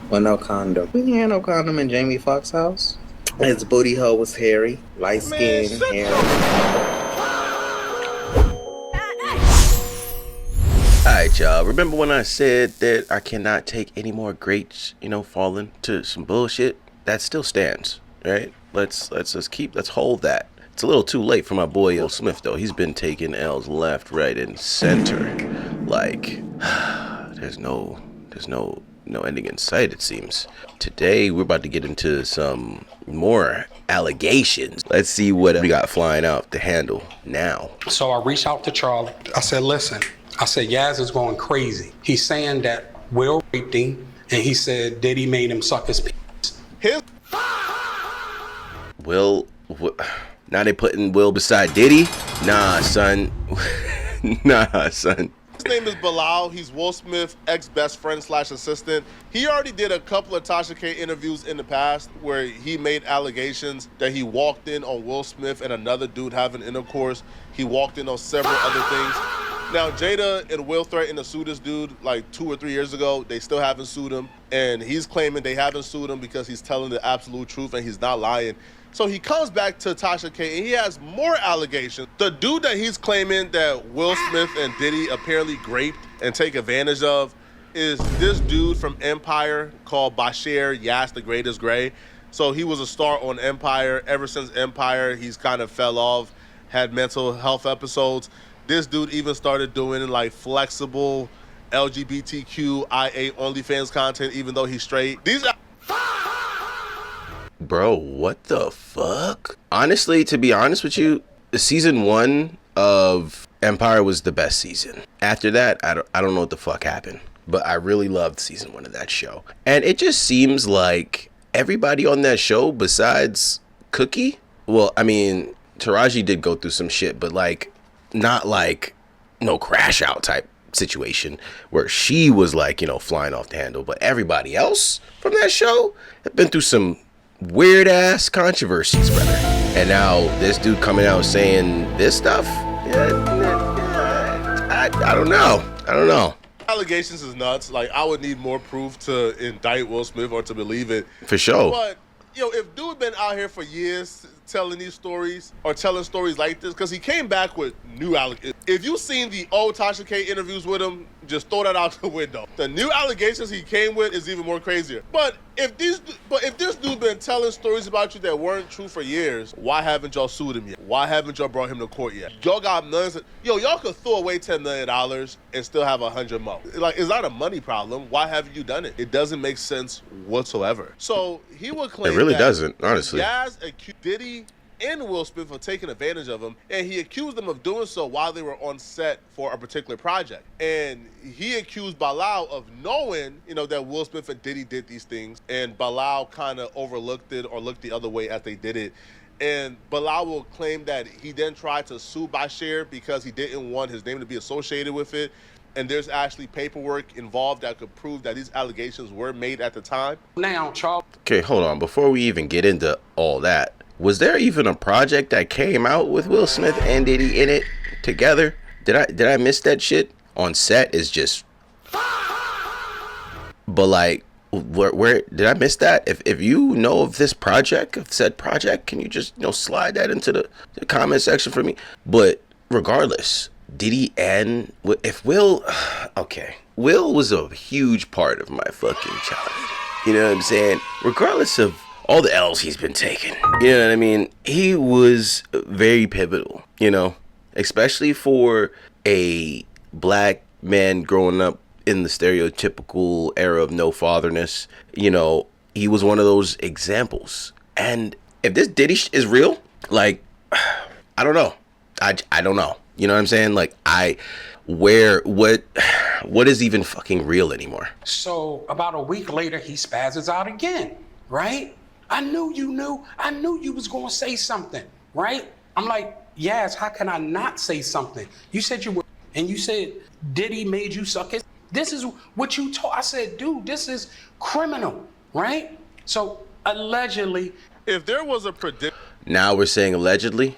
Well, no condom. We had no condom in Jamie Foxx's house. His booty hole was hairy, light Man, skin, shut hairy. Alright, y'all. Remember when I said that I cannot take any more greats, falling to some bullshit? That still stands, right? Let's hold that. It's a little too late for my boy Will Smith though. He's been taking L's left, right, and center. Like there's no ending in sight, it seems. Today we're about to get into some more allegations. Let's see what we got flying out the handle now. So I reached out to Charlie. I said, listen, Yaz is going crazy. He's saying that Will raped him, and he said Diddy made him suck his penis. Will, now they putting Will beside Diddy? Nah, son. Nah, son. His name is Bilal. He's Will Smith's ex-best friend / assistant. He already did a couple of Tasha K interviews in the past where he made allegations that he walked in on Will Smith and another dude having intercourse. He walked in on several other things. Now, Jada and Will threatened to sue this dude like 2 or 3 years ago. They still haven't sued him. And he's claiming they haven't sued him because he's telling the absolute truth and he's not lying. So he comes back to Tasha K and he has more allegations. The dude that he's claiming that Will Smith and Diddy apparently raped and take advantage of is this dude from Empire called Bashir Yas the Greatest Gray. So he was a star on Empire. Ever since Empire, he's kind of fell off, had mental health episodes. This dude even started doing like flexible LGBTQIA OnlyFans content, even though he's straight. Bro, what the fuck? Honestly, to be honest with you, season 1 of Empire was the best season. After that, I don't know what the fuck happened. But I really loved season 1 of that show. And it just seems like everybody on that show besides Cookie, well, I mean, Taraji did go through some shit, but like, not like no crash out type situation where she was like, flying off the handle. But everybody else from that show have been through some weird ass controversies, brother. And now this dude coming out saying this stuff, I don't know. Allegations is nuts. Like, I would need more proof to indict Will Smith or to believe it. For sure. But, if dude been out here for years telling these stories or telling stories like this, because he came back with new allegations. If you seen the old Tasha K interviews with him, just throw that out the window. The new allegations he came with is even more crazier. But if this dude been telling stories about you that weren't true for years, why haven't y'all sued him yet? Why haven't y'all brought him to court yet? Y'all got millions. Y'all could throw away $10 million and still have 100 more. Like, it's not a money problem. Why haven't you done it? It doesn't make sense whatsoever. So he would claim it really that doesn't, honestly. Yaz accused Diddy and Will Smith of taking advantage of him, and he accused them of doing so while they were on set for a particular project. And he accused Bilal of knowing, that Will Smith and Diddy did these things, and Bilal kind of overlooked it or looked the other way as they did it. And Bilal will claim that he then tried to sue Bashir because he didn't want his name to be associated with it. And there's actually paperwork involved that could prove that these allegations were made at the time. Now, Charles. Okay, hold on. Before we even get into all that, was there even a project that came out with Will Smith and Diddy in it together? Did I miss that shit? On set is just... But like, where did I miss that? If you know of this project, of said project, can you just slide that into the comment section for me? But regardless, Diddy and if Will, okay, Will was a huge part of my fucking childhood. You know what I'm saying? Regardless of all the L's he's been taking, you know what I mean? He was very pivotal, especially for a black man growing up in the stereotypical era of no fatherness. He was one of those examples. And if this Diddy is real, like, I don't know. I don't know. You know what I'm saying? Like, what is even fucking real anymore? So about a week later, he spazzes out again, right? I knew you knew. I knew you was going to say something, right? I'm like, Yaz, how can I not say something? You said you were, and you said Diddy made you suck his. This is what you told. I said, dude, this is criminal, right? So allegedly. If there was a prediction. Now we're saying allegedly.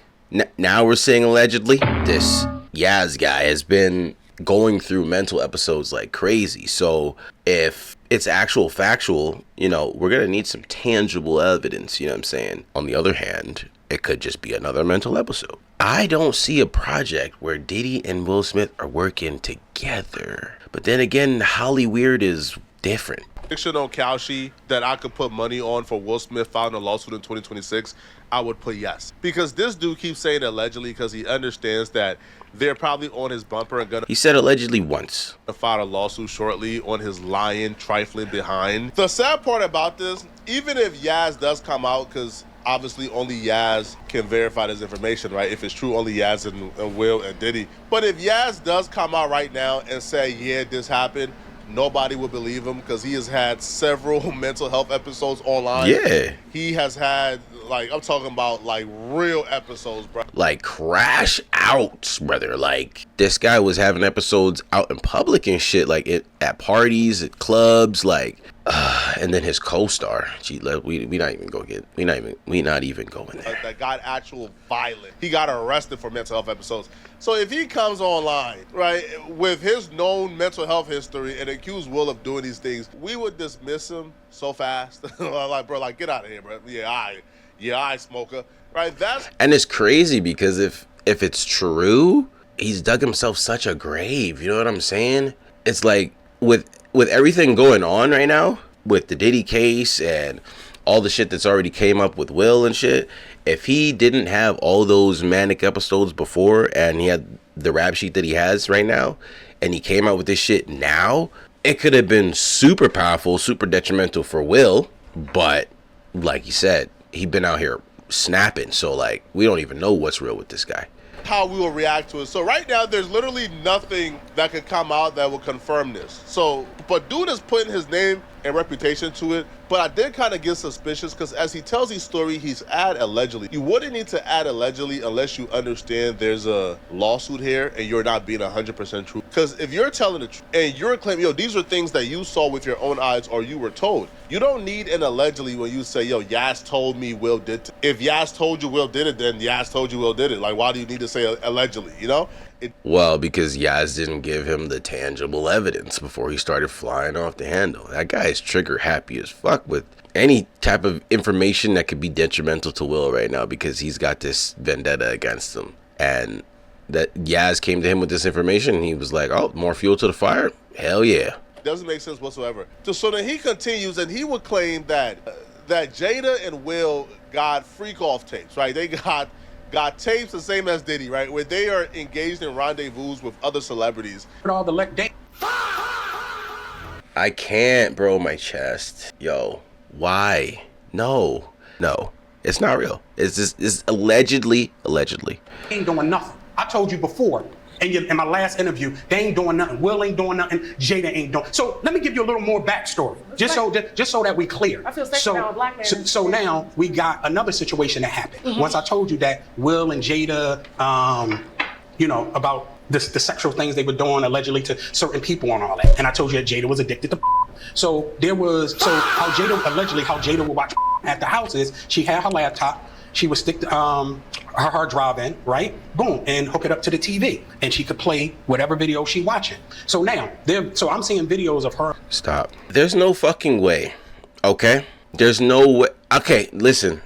Now we're saying allegedly. This Yaz guy has been going through mental episodes like crazy. So if it's actual factual, we're going to need some tangible evidence, you know what I'm saying? On the other hand, it could just be another mental episode. I don't see a project where Diddy and Will Smith are working together. But then again, Hollyweird is different. Prediction on Kalshi that I could put money on for Will Smith filing a lawsuit in 2026, I would put yes. Because this dude keeps saying allegedly because he understands that they're probably on his bumper and gonna... He said allegedly once. ...file a lawsuit shortly on his lying, trifling behind. The sad part about this, even if Yaz does come out, because obviously only Yaz can verify this information, right? If it's true, only Yaz and Will and Diddy. But if Yaz does come out right now and say, yeah, this happened, nobody will believe him because he has had several mental health episodes online. Yeah. He has had, like, I'm talking about, like, real episodes, bro. Like, crash outs, brother. Like, this guy was having episodes out in public and shit, like, at parties, at clubs, like, and then his co-star, we not even going there. That got actual violent. He got arrested for mental health episodes. So if he comes online, right, with his known mental health history and accuse Will of doing these things, we would dismiss him so fast. Like, bro, like, get out of here, bro. Yeah, I smoker. Right? And it's crazy because if it's true, he's dug himself such a grave. You know what I'm saying? It's like with everything going on right now, with the Diddy case and all the shit that's already came up with Will and shit, if he didn't have all those manic episodes before and he had the rap sheet that he has right now, and he came out with this shit now, it could have been super powerful, super detrimental for Will. But like you said, he been out here snapping, so like we don't even know what's real with this guy. How we will react to it. So right now there's literally nothing that could come out that will confirm this. So, but dude is putting his name and reputation to it. But I did kind of get suspicious because as he tells his story, he's add allegedly. You wouldn't need to add allegedly unless you understand there's a lawsuit here and you're not being 100% true. Because if you're telling the truth and you're claiming, yo, these are things that you saw with your own eyes or you were told, you don't need an allegedly when you say, yo, Yaz told me Will did it. If Yaz told you Will did it, then Yaz told you Will did it. Like, why do you need to say allegedly, you know? Well, because Yaz didn't give him the tangible evidence before he started flying off the handle. That guy is trigger happy as fuck with any type of information that could be detrimental to Will right now because he's got this vendetta against him. And that Yaz came to him with this information and he was like, oh, more fuel to the fire? Hell yeah. Doesn't make sense whatsoever. So then he continues and he would claim that Jada and Will got freak off tapes, right? They got tapes the same as Diddy, right? Where they are engaged in rendezvous with other celebrities. All the I can't, bro, my chest. Yo, why? No, it's not real. It's allegedly. Ain't doing nothing. I told you before in my last interview, they ain't doing nothing. Will ain't doing nothing. Jada ain't doing. So let me give you a little more backstory, just so that we clear. I feel sexy now, a black man. So now we got another situation that happened. Mm-hmm. Once I told you that Will and Jada, about the sexual things they were doing allegedly to certain people and all that, and I told you that Jada was addicted to. So how Jada would watch at the house is she had her laptop. She would stick her hard drive in, right? Boom, and hook it up to the TV, and she could play whatever video she watching. So now, I'm seeing videos of her. Stop. There's no fucking way. Okay? There's no way. Okay, listen.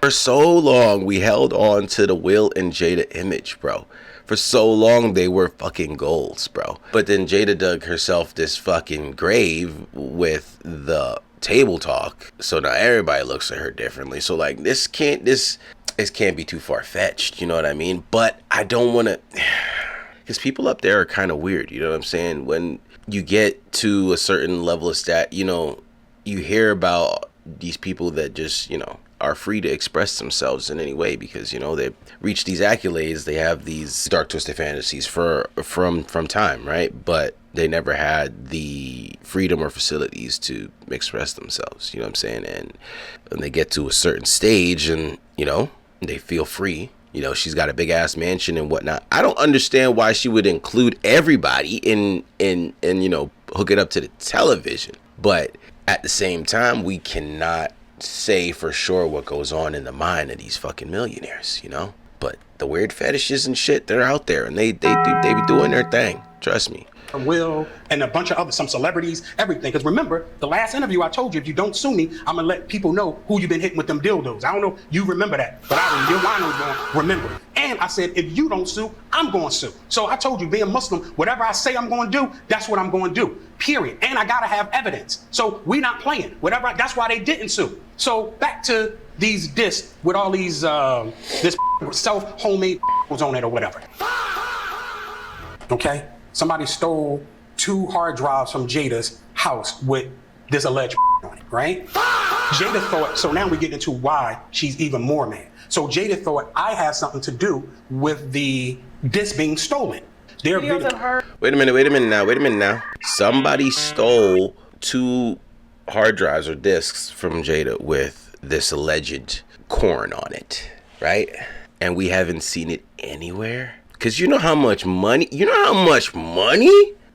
For so long, we held on to the Will and Jada image, bro. For so long, they were fucking goals, bro. But then Jada dug herself this fucking grave with the table talk, so now everybody looks at her differently. So like this can't be too far-fetched, you know what I mean? But I don't want to, because people up there are kind of weird, you know what I'm saying? When you get to a certain level of you hear about these people that just are free to express themselves in any way because they reach these accolades, they have these dark twisted fantasies from time, right? But they never had the freedom or facilities to express themselves, you know what I'm saying? And when they get to a certain stage and, they feel free, she's got a big ass mansion and whatnot. I don't understand why she would include everybody in hook it up to the television. But at the same time, we cannot say for sure what goes on in the mind of these fucking millionaires, But the weird fetishes and shit, they're out there, and they be doing their thing. Trust me. Will and a bunch of other, some celebrities, everything. Because remember, the last interview I told you, if you don't sue me, I'm gonna let people know who you've been hitting with them dildos. I don't know if you remember that, but your wino's gonna remember. And I said, if you don't sue, I'm gonna sue. So I told you, being Muslim, whatever I say I'm gonna do, that's what I'm gonna do. Period. And I gotta have evidence. So we not playing. That's why they didn't sue. So back to these discs with all these this self-homemade was on it or whatever. Okay? Somebody stole 2 hard drives from Jada's house with this alleged on it, right? Jada thought, so now we get into why she's even more mad. So Jada thought I had something to do with the disc being stolen. Wait a minute now. Somebody stole 2 hard drives or discs from Jada with this alleged corn on it, right? And we haven't seen it anywhere. Cause you know how much money?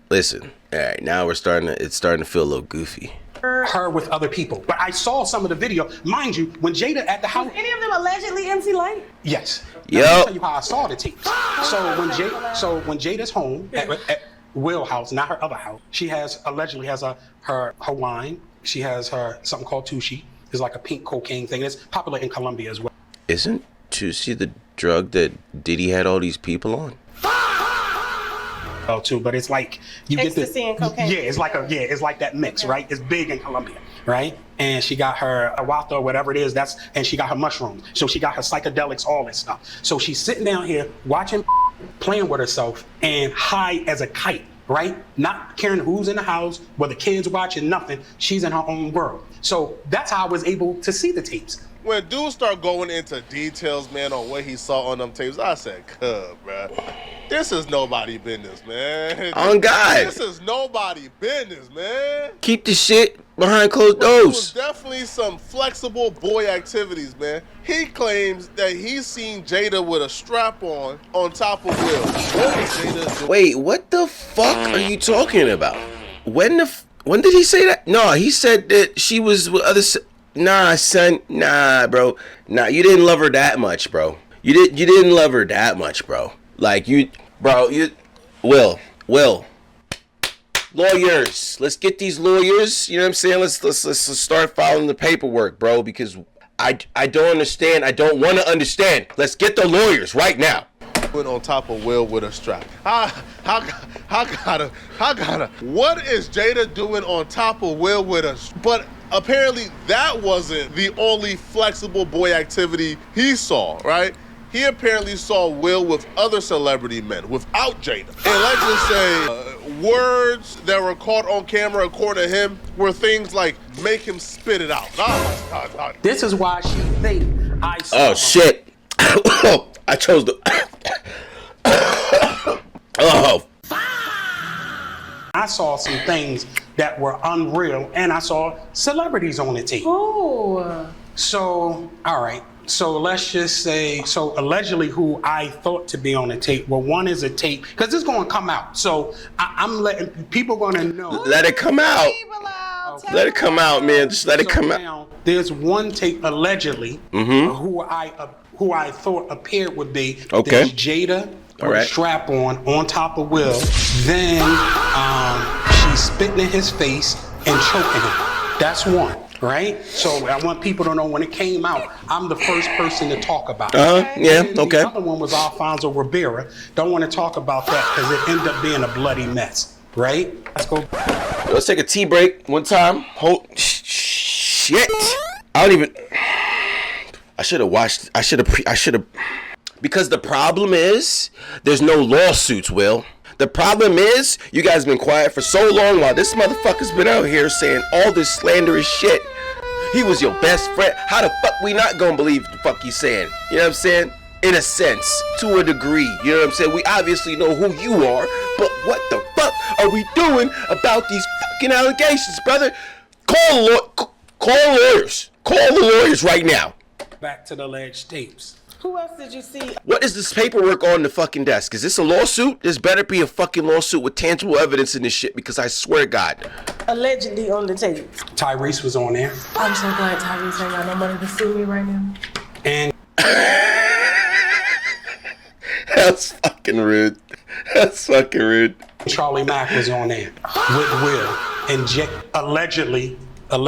Listen, all right, now it's starting to feel a little goofy. Her with other people, but I saw some of the video. Mind you, when Jada at the house, was any of them allegedly MC Light? Yes. Yep. Let me tell you how I saw the tapes. So when Jada's home at Will house, not her other house, she allegedly has her wine. She has her something called Tushi. It's like a pink cocaine thing. It's popular in Colombia as well. Isn't Tushi the drug that Diddy had all these people on? Too, but it's like you ecstasy get and cocaine. Yeah, it's like that mix, right? It's big in Colombia, right? And she got her awata or whatever it is. And she got her mushrooms. So she got her psychedelics, all that stuff. So she's sitting down here watching, playing with herself, and high as a kite, right? Not caring who's in the house, whether kids watching, nothing. She's in her own world. So that's how I was able to see the tapes. When dudes start going into details, man, on what he saw on them tapes, I said, "Cub, bruh, this is nobody business, man. On God, this is nobody business, man. Keep the shit behind closed It was doors." definitely some flexible boy activities, man. He claims that he's seen Jada with a strap on top of Will. What was Jada doing? Wait, what the fuck are you talking about? When did he say that? No, he said that she was with other. Nah, son. Nah, bro. Nah, you didn't love her that much, bro. You didn't love her that much, bro. Like Will. Lawyers. Let's get these lawyers. You know what I'm saying? Let's start filing the paperwork, bro. Because I don't understand. I don't want to understand. Let's get the lawyers right now. Went on top of Will with a strap. How gotta? What is Jada doing on top of Will with a? But apparently that wasn't the only flexible boy activity he saw, right? He apparently saw Will with other celebrity men without Jada. And let's just say words that were caught on camera, according to him, were things like make him spit it out. Oh, God. This is why she think I saw. Oh shit! I chose the. Oh. I saw some things that were unreal, and I saw celebrities on the tape. Ooh. So, all right. So let's just say, so allegedly who I thought to be on the tape, well, one is a tape, because this is going to come out. So I'm letting, people going to know. Let it come out. Let it come out, man. Just let it come out. Now, there's one tape allegedly who I thought appeared would be. Okay. There's Jada with a strap on top of Will. Then she's spitting in his face and choking him. That's one. Right? So I want people to know when it came out, I'm the first person to talk about it. Yeah, and okay. The other one was Alfonso Ribeira. Don't want to talk about that because it ended up being a bloody mess. Right? Let's go. Let's take a tea break one time. Shit. I should have. Because the problem is, there's no lawsuits, Will. The problem is, you guys been quiet for so long while this motherfucker's been out here saying all this slanderous shit. He was your best friend. How the fuck we not gonna believe the fuck he's saying? You know what I'm saying? In a sense, to a degree. You know what I'm saying? We obviously know who you are, but what the fuck are we doing about these fucking allegations, brother? Call lawyers. Call the lawyers right now. Back to the alleged tapes. Who else did you see? What is this paperwork on the fucking desk? Is this a lawsuit? This better be a fucking lawsuit with tangible evidence in this shit, because I swear to God. Allegedly on the tape. Tyrese was on there. I'm so glad Tyrese ain't got no money to sue me right now. And That's fucking rude. That's fucking rude. Charlie Mack was on there with Will and allegedly, I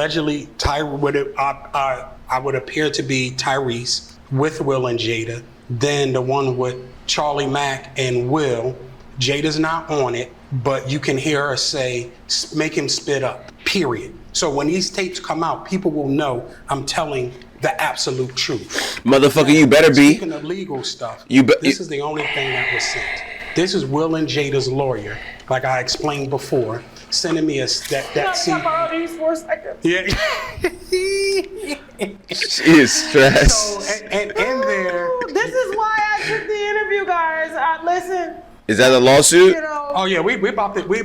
would appear to be Tyrese with Will and Jada. Then the one with Charlie Mack and Will, Jada's not on it, but you can hear her say, make him spit up, period. So when these tapes come out, people will know I'm telling the absolute truth. Motherfucker, you better be. Speaking of legal stuff, This is the only thing that was sent. This is Will and Jada's lawyer, like I explained before, sending me that Talk about all these 4 seconds. Yeah. She is stressed. So, and there. This is why I took the interview, guys. Listen. Is that a lawsuit? You know. Oh yeah, we about to really.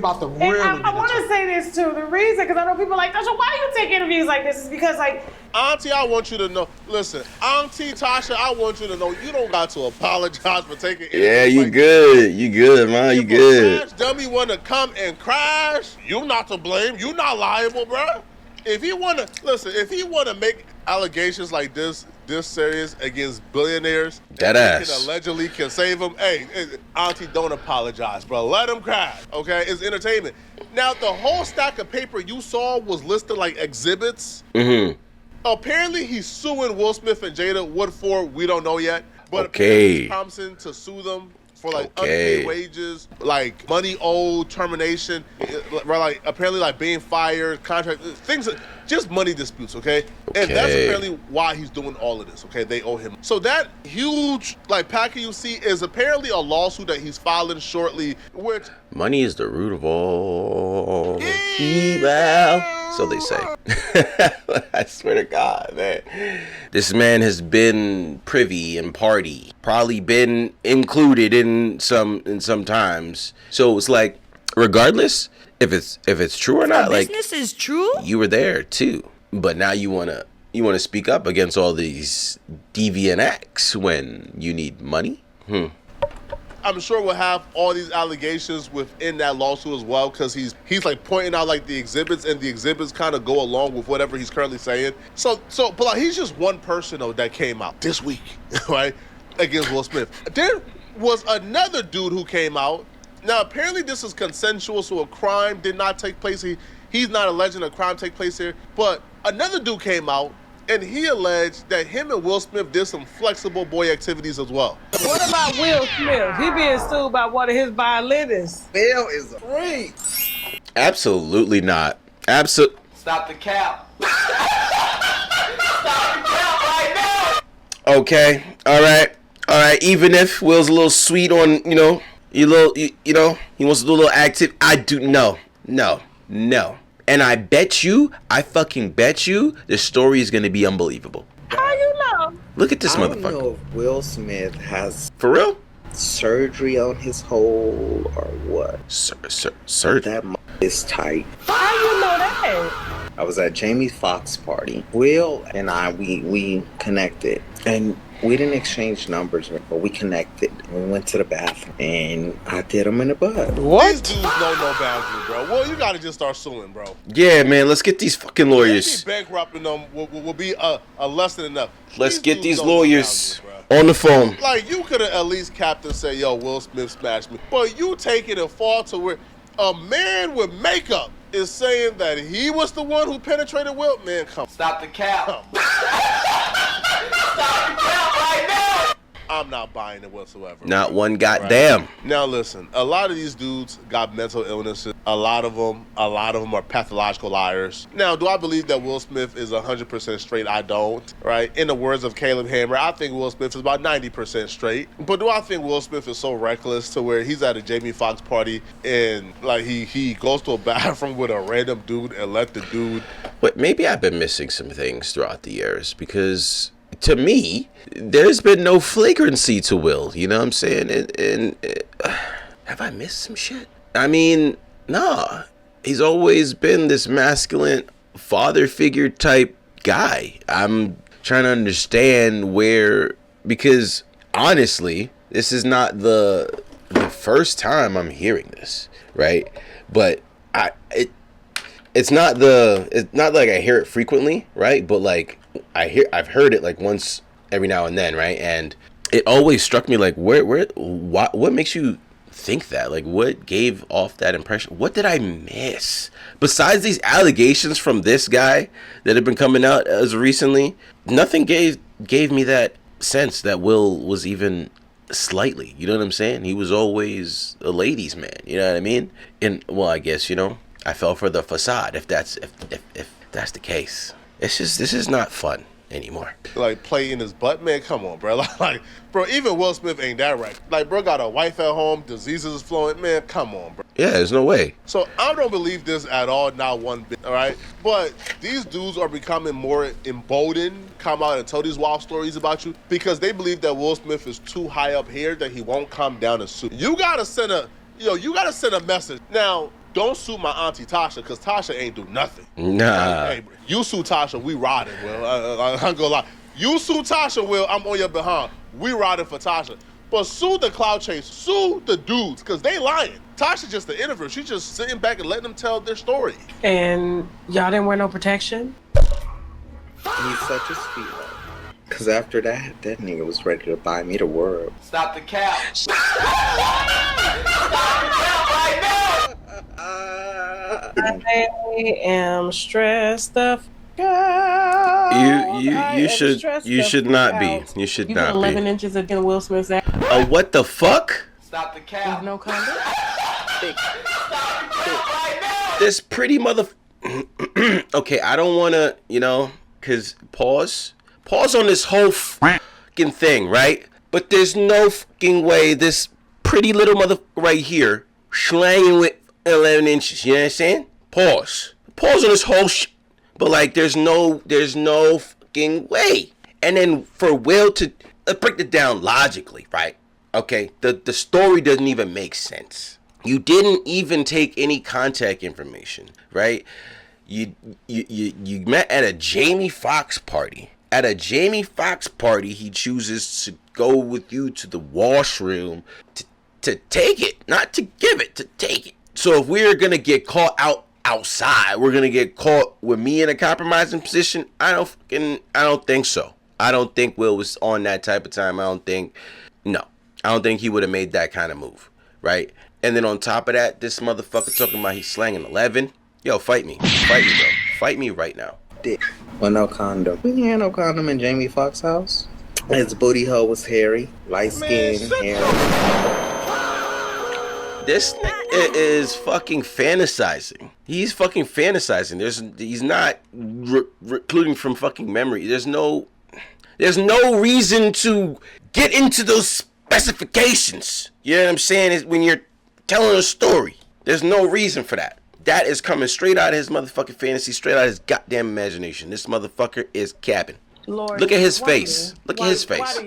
And I want to say this too. The reason, because I know people are like, Tasha, why do you take interviews like this? Is because like, Auntie, I want you to know. Listen, Auntie Tasha, I want you to know you don't got to apologize for taking interviews. Yeah, you like good. You good, man. You If a good. crash dummy want to come and crash, you not to blame. You not liable, bro. If he want to make allegations like this serious against billionaires, Deadass. can save them. Hey, Auntie, don't apologize, bro. Let him crash. Okay, it's entertainment. Now, the whole stack of paper you saw was listed like exhibits. Mm-hmm. Apparently, he's suing Will Smith and Jada. What for? We don't know yet. But Okay. apparently he's promising to sue them for like Okay. unpaid wages, like money owed, termination, right? Like apparently like being fired, contract things, just money disputes. Okay, and that's Okay. apparently why he's doing all of this. Okay, they owe him. So that huge like packet you see is apparently a lawsuit that he's filing shortly, which Money is the root of all evil. So they say. I swear to God, man. This man has been privy and party, probably been included in some times. So it's like, regardless if it's true or not, like Business is true. you were there too. But now you wanna speak up against all these deviant acts when you need money. I'm sure we'll have all these allegations within that lawsuit as well, because he's like pointing out like the exhibits, and the exhibits kind of go along with whatever he's currently saying. So but like he's just one person though that came out this week, right, against Will Smith. There was another dude who came out. Now apparently this is consensual, so a crime did not take place. He's not alleging a crime take place here, but another dude came out. And he alleged that him and Will Smith did some flexible boy activities as well. what about Will Smith? He being sued by one of his violinists. Bill is a freak. Absolutely not. Stop the cap. Stop the cap right now. Okay. All right. Even if Will's a little sweet on, he wants to do a little active. I do no. And I fucking bet you, the story is gonna be unbelievable. How you know? Look at this I don't motherfucker. know if Will Smith has For real? surgery on his hole or what. Sir. That is tight. How you know that? I was at Jamie Foxx party. Will and I, we connected. And we didn't exchange numbers, but we connected. We went to the bathroom, and I did him in the butt. These dudes know no boundary, bro. Well, you gotta just start suing, bro. Yeah, man. Let's get these fucking lawyers. Maybe bankrupting them will be a less than enough. Let's get dudes these know no lawyers boundaries, bro. on the phone. Like, you could have at least capped and say, yo, Will Smith smashed me. But you take it and fall to where a man with makeup is saying that he was the one who penetrated Will. Man, come on. Stop the cap. Come on. Stop the cap right now. I'm not buying it whatsoever. Not one goddamn. Now listen, a lot of these dudes got mental illnesses. A lot of them are pathological liars. Now, do I believe that Will Smith is 100% straight? I don't, right? In the words of Caleb Hammer, I think Will Smith is about 90% straight. But do I think Will Smith is so reckless to where he's at a Jamie Foxx party and like he goes to a bathroom with a random dude and let the dude... But maybe I've been missing some things throughout the years because to me, there's been no flagrancy to Will. You know what I'm saying? And have I missed some shit? I mean, nah. He's always been this masculine father figure type guy. I'm trying to understand where, because honestly, this is not the first time I'm hearing this, right? But it's not like I hear it frequently, right? But like I've heard it like once every now and then, right? And it always struck me like, what makes you think that? Like, what gave off that impression? What did I miss besides these allegations from this guy that have been coming out as recently? Nothing gave me that sense that Will was even slightly, you know what I'm saying? He was always a ladies' man, you know what I mean? And well, I guess, you know, I fell for the facade if that's the case. This is not fun anymore. Like, play in his butt, man. Come on, bro. Like, bro, even Will Smith ain't that right. Like, bro got a wife at home, diseases is flowing, man. Come on, bro. Yeah, there's no way. So I don't believe this at all, not one bit. All right, but these dudes are becoming more emboldened, come out and tell these wild stories about you because they believe that Will Smith is too high up here that he won't come down and sue. You gotta send a message now. Don't sue my auntie Tasha, because Tasha ain't do nothing. Nah. Hey, you sue Tasha, we riding, Will. I ain't gonna lie. You sue Tasha, Will, I'm on your behind. We riding for Tasha. But sue the cloud chase, sue the dudes, because they lying. Tasha just the interviewer. She's just sitting back and letting them tell their story. And y'all didn't wear no protection? He's such a sweetheart. Because after that nigga was ready to buy me the world. Stop the cap. Stop the cap right now. I am stressed the f out. You should not be. You should You not got 11 be. inches of Will Smith's ass. What the fuck? Stop the cap. No condom? Stop the cap right now. This pretty mother. Okay, I don't want to, you know, cause pause on this whole fucking thing, right? But there's no fucking way this pretty little mother right here slanging with 11 inches. You know what I'm saying? Pause on this whole shit. But like, there's no fucking way. And then for Will to break it down logically, right? Okay, the story doesn't even make sense. You didn't even take any contact information, right? You met at a Jamie Foxx party. At a Jamie Foxx party, he chooses to go with you to the washroom to take it, not to give it, to take it. So if we're gonna get caught outside, we're gonna get caught with me in a compromising position. I don't think so. I don't think Will was on that type of time. I don't think he would have made that kind of move, right? And then on top of that, this motherfucker talking about he's slanging 11. Yo, fight me, bro. Fight me right now. Dick. Well, no condom. We had no condom in Jamie Foxx's house. His booty hole was hairy, light skin, hairy. This nigga is fucking fantasizing. He's fucking fantasizing. He's not recluding from fucking memory. There's no reason to get into those specifications. You know what I'm saying? It's when you're telling a story. There's no reason for that. That is coming straight out of his motherfucking fantasy, straight out of his goddamn imagination. This motherfucker is capping. Lord, look at his face. Look at his face.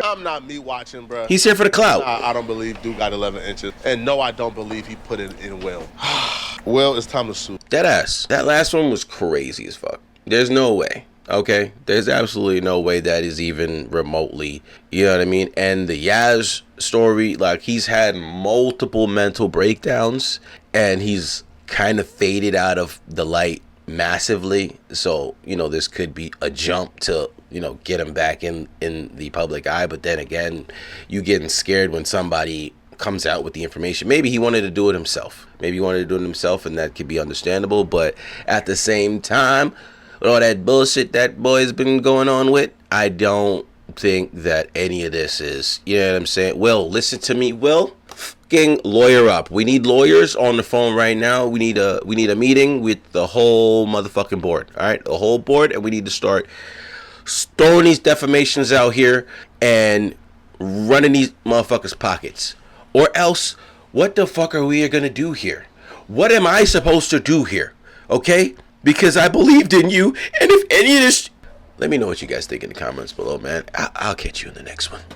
I'm not me watching, bro. He's here for the clout. I don't believe Duke got 11 inches. And no, I don't believe he put it in Will. Will, it's time to sue. That ass. That last one was crazy as fuck. There's no way. Okay? There's absolutely no way that is even remotely, you know what I mean? And the Yaz story, like, he's had multiple mental breakdowns and he's kind of faded out of the light massively. So, you know, this could be a jump to, you know, get him back in the public eye. But then again, you getting scared when somebody comes out with the information. Maybe he wanted to do it himself. And that could be understandable. But at the same time, with all that bullshit that boy's been going on with, I don't think that any of this is, you know what I'm saying? Will, listen to me. Will, fucking lawyer up. We need lawyers on the phone right now. We need a meeting with the whole motherfucking board. All right, the whole board, and we need to start throwing these defamations out here and running these motherfuckers' pockets. Or else, what the fuck are we gonna do here? What am I supposed to do here? Okay? Because I believed in you, and if any of this... Let me know what you guys think in the comments below, man. I'll catch you in the next one.